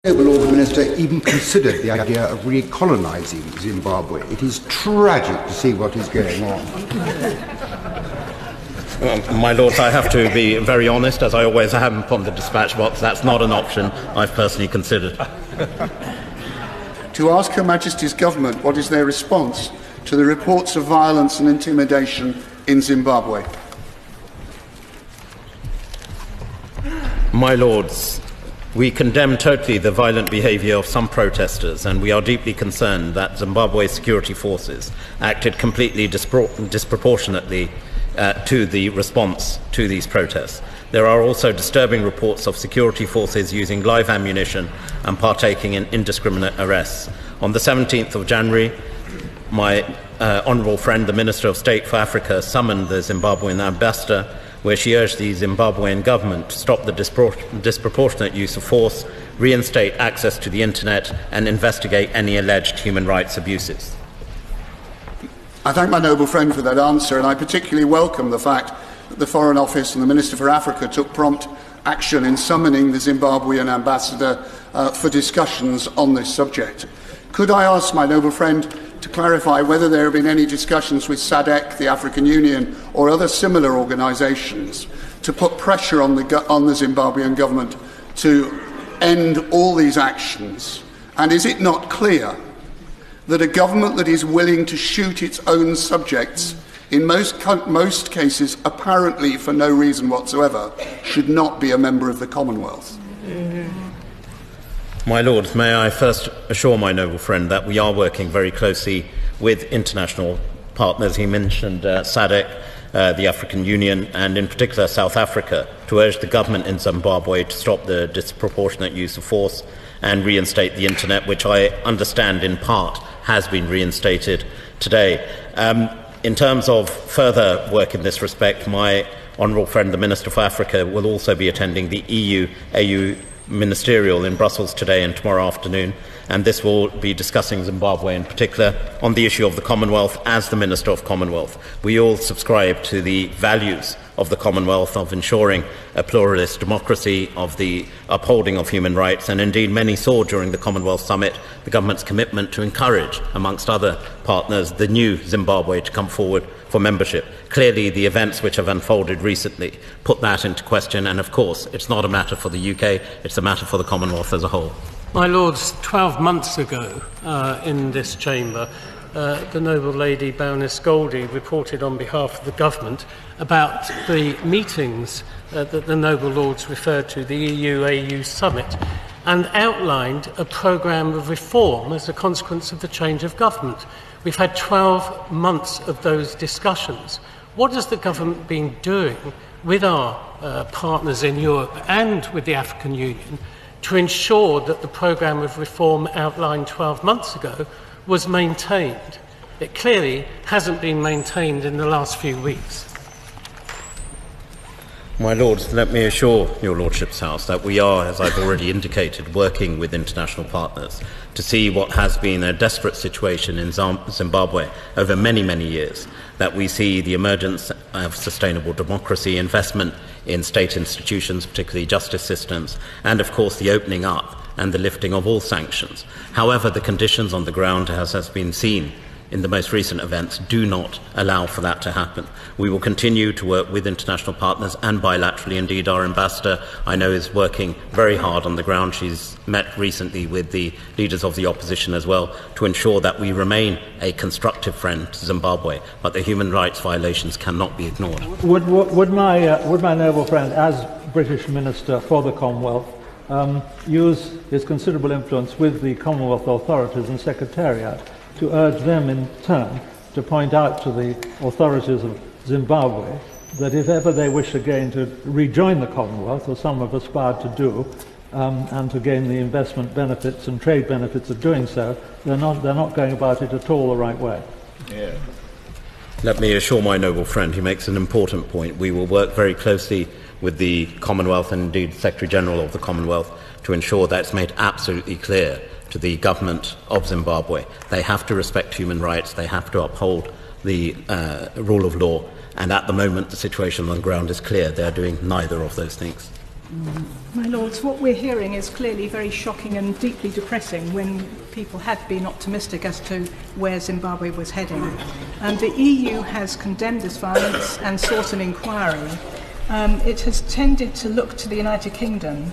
The Lord Minister even considered the idea of recolonising Zimbabwe. It is tragic to see what is going on. My Lords, I have to be very honest, as I always am upon the dispatch box. That's not an option I've personally considered. To ask Her Majesty's Government what is their response to the reports of violence and intimidation in Zimbabwe. My Lords, we condemn totally the violent behaviour of some protesters, and we are deeply concerned that Zimbabwe's security forces acted completely disproportionately to the response to these protests. There are also disturbing reports of security forces using live ammunition and partaking in indiscriminate arrests. On the 17th of January, my honourable friend, the Minister of State for Africa, summoned the Zimbabwean ambassador, where she urged the Zimbabwean government to stop the disproportionate use of force, reinstate access to the internet, and investigate any alleged human rights abuses. I thank my noble friend for that answer, and I particularly welcome the fact that the Foreign Office and the Minister for Africa took prompt action in summoning the Zimbabwean ambassador for discussions on this subject. Could I ask my noble friend to clarify whether there have been any discussions with SADC, the African Union, or other similar organisations to put pressure on the Zimbabwean government to end all these actions? And is it not clear that a government that is willing to shoot its own subjects, in most cases apparently for no reason whatsoever, should not be a member of the Commonwealth? My Lords, may I first assure my noble friend that we are working very closely with international partners. He mentioned SADC, the African Union, and in particular South Africa, to urge the government in Zimbabwe to stop the disproportionate use of force and reinstate the internet, which I understand in part has been reinstated today. In terms of further work in this respect, my honourable friend, the Minister for Africa, will also be attending the EU-AU Ministerial in Brussels today and tomorrow afternoon, and this will be discussing Zimbabwe in particular on the issue of the Commonwealth. As the Minister of Commonwealth, we all subscribe to the values of the Commonwealth, of ensuring a pluralist democracy, of the upholding of human rights, and indeed many saw during the Commonwealth Summit the government's commitment to encourage, amongst other partners, the new Zimbabwe to come forward for membership. Clearly, the events which have unfolded recently put that into question, and of course, it's not a matter for the UK, it's a matter for the Commonwealth as a whole. My Lords, 12 months ago in this chamber, the noble lady Baroness Goldie reported on behalf of the government about the meetings that the noble lords referred to, the EU-AU summit, and outlined a programme of reform as a consequence of the change of government. We've had 12 months of those discussions. What has the government been doing with our partners in Europe and with the African Union to ensure that the programme of reform outlined 12 months ago was maintained? It clearly hasn't been maintained in the last few weeks. My Lords, let me assure your Lordship's House that we are, as I've already indicated, working with international partners to see what has been a desperate situation in Zimbabwe over many, many years, that we see the emergence of sustainable democracy, investment in state institutions, particularly justice systems, and of course the opening up and the lifting of all sanctions. However, the conditions on the ground, as has been seen in the most recent events, do not allow for that to happen. We will continue to work with international partners and bilaterally. Indeed, our ambassador, I know, is working very hard on the ground. She's met recently with the leaders of the opposition as well to ensure that we remain a constructive friend to Zimbabwe, but the human rights violations cannot be ignored. Would my noble friend, as British Minister for the Commonwealth, use his considerable influence with the Commonwealth authorities and Secretariat to urge them in turn to point out to the authorities of Zimbabwe that if ever they wish again to rejoin the Commonwealth, as some have aspired to do, and to gain the investment benefits and trade benefits of doing so, they're not going about it at all the right way. Yeah. Let me assure my noble friend, he makes an important point. We will work very closely with the Commonwealth and indeed the Secretary-General of the Commonwealth to ensure that it's made absolutely clear to the government of Zimbabwe they have to respect human rights, they have to uphold the rule of law, and at the moment the situation on the ground is clear. They are doing neither of those things. My Lords, what we're hearing is clearly very shocking and deeply depressing when people had been optimistic as to where Zimbabwe was heading. The EU has condemned this violence and sought an inquiry. It has tended to look to the United Kingdom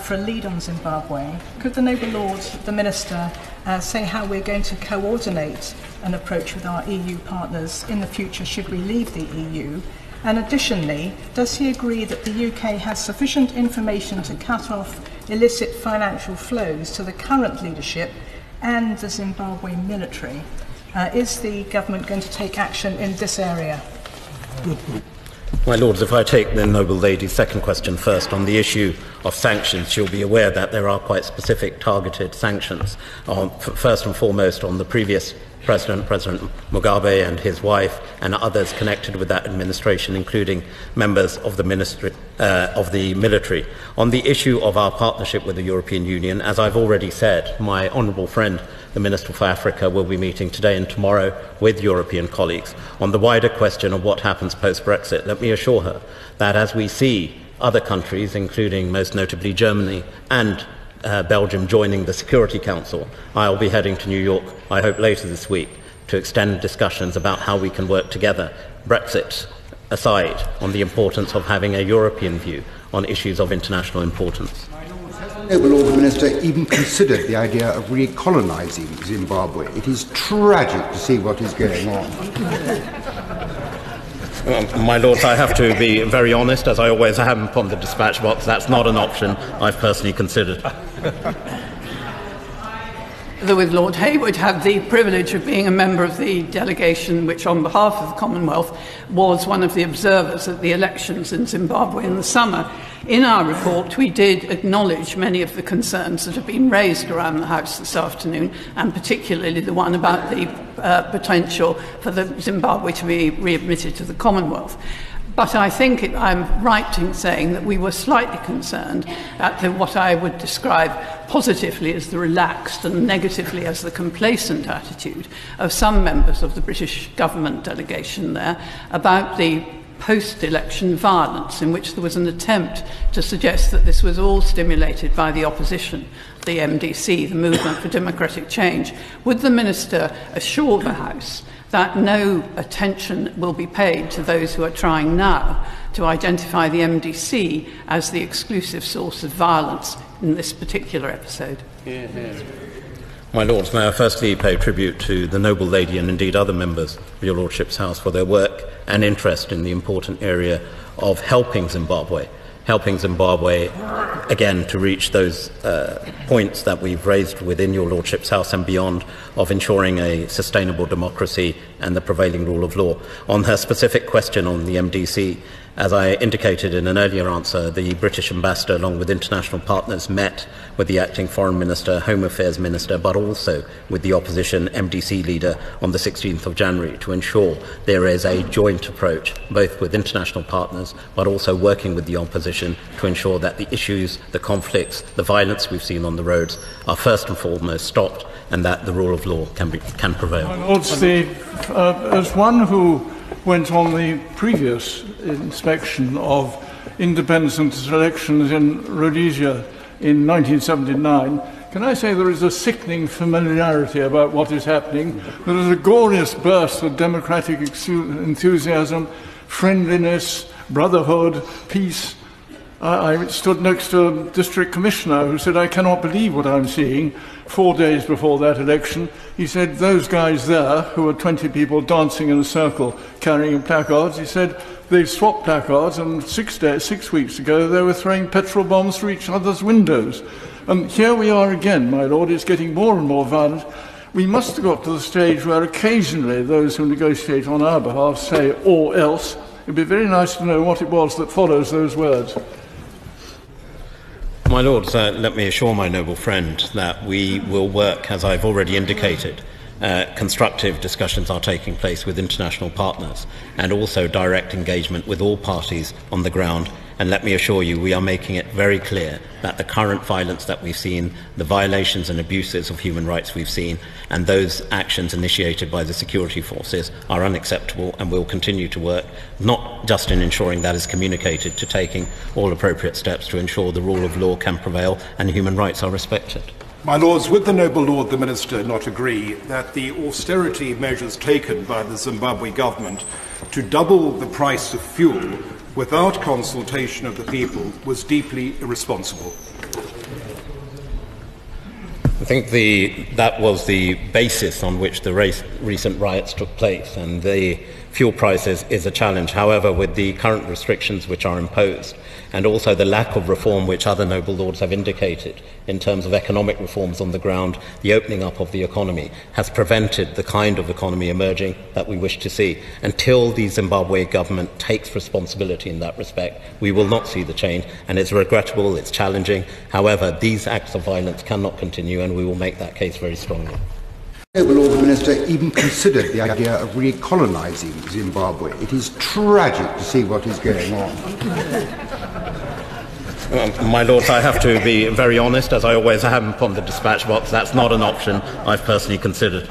for a lead on Zimbabwe. Could the Noble Lord, the Minister, say how we're going to coordinate an approach with our EU partners in the future should we leave the EU? And additionally, does he agree that the UK has sufficient information to cut off illicit financial flows to the current leadership and the Zimbabwe military? Is the government going to take action in this area? My Lords, if I take the Noble Lady's second question first, on the issue of sanctions, you'll be aware that there are quite specific targeted sanctions, first and foremost on the previous President Mugabe and his wife and others connected with that administration, including members of the military. On the issue of our partnership with the European Union, as I've already said, my honourable friend, the Minister for Africa, will be meeting today and tomorrow with European colleagues. On the wider question of what happens post-Brexit, let me assure her that as we see other countries, including most notably Germany and Belgium joining the Security Council, I'll be heading to New York, I hope later this week, to extend discussions about how we can work together, Brexit aside, on the importance of having a European view on issues of international importance. Noble Lord the Minister even considered the idea of recolonising Zimbabwe. It is tragic to see what is going on. My Lords, I have to be very honest, as I always am upon the dispatch box. That's not an option I've personally considered. With Lord Hayward had the privilege of being a member of the delegation which, on behalf of the Commonwealth, was one of the observers at the elections in Zimbabwe in the summer. In our report, we did acknowledge many of the concerns that have been raised around the House this afternoon, and particularly the one about the potential for the Zimbabwe to be readmitted to the Commonwealth. But I think I'm right in saying that we were slightly concerned at what I would describe positively as the relaxed and negatively as the complacent attitude of some members of the British government delegation there about the post-election violence, in which there was an attempt to suggest that this was all stimulated by the opposition, the MDC, the Movement for Democratic Change. Would the Minister assure the House that no attention will be paid to those who are trying now to identify the MDC as the exclusive source of violence in this particular episode? My Lords, may I firstly pay tribute to the Noble Lady and indeed other members of your Lordship's House for their work and interest in the important area of helping Zimbabwe again to reach those points that we've raised within your Lordship's House and beyond, of ensuring a sustainable democracy and the prevailing rule of law. On her specific question on the MDC, as I indicated in an earlier answer, the British ambassador, along with international partners, met with the acting Foreign Minister, Home Affairs Minister, but also with the opposition MDC leader on the 16th of January to ensure there is a joint approach, both with international partners, but also working with the opposition to ensure that the issues, the conflicts, the violence we've seen on the roads are first and foremost stopped, and that the rule of law can prevail. My Lords, as one who went on the previous inspection of independence elections in Rhodesia in 1979, can I say there is a sickening familiarity about what is happening? There is a glorious burst of democratic enthusiasm, friendliness, brotherhood, peace. I stood next to a district commissioner who said, "I cannot believe what I'm seeing." 4 days before that election, he said, "Those guys there, who were 20 people dancing in a circle carrying placards," he said, "they've swapped placards, and 6 weeks ago they were throwing petrol bombs through each other's windows." And here we are again, my Lord, it's getting more and more violent. We must have got to the stage where occasionally those who negotiate on our behalf say, "or else." It'd be very nice to know what it was that follows those words. My Lords, let me assure my noble friend that we will work, as I've already indicated. Constructive discussions are taking place with international partners and also direct engagement with all parties on the ground And let me assure you, we are making it very clear that the current violence that we've seen, the violations and abuses of human rights we've seen, and those actions initiated by the security forces are unacceptable, and will continue to work not just in ensuring that is communicated, to taking all appropriate steps to ensure the rule of law can prevail and human rights are respected. My Lords, would the noble Lord the Minister not agree that the austerity measures taken by the Zimbabwe government to double the price of fuel without consultation of the people was deeply irresponsible? I think that was the basis on which the recent riots took place, and the fuel prices is a challenge. However, with the current restrictions which are imposed, and also the lack of reform which other noble lords have indicated in terms of economic reforms on the ground, the opening up of the economy has prevented the kind of economy emerging that we wish to see. Until the Zimbabwe government takes responsibility in that respect, we will not see the change, and it's regrettable, it's challenging. However, these acts of violence cannot continue, and we will make that case very strongly. Noble Lord the Minister even considered the idea of recolonising Zimbabwe. It is tragic to see what is going on. My Lords, I have to be very honest, as I always am upon the dispatch box. That's not an option I've personally considered.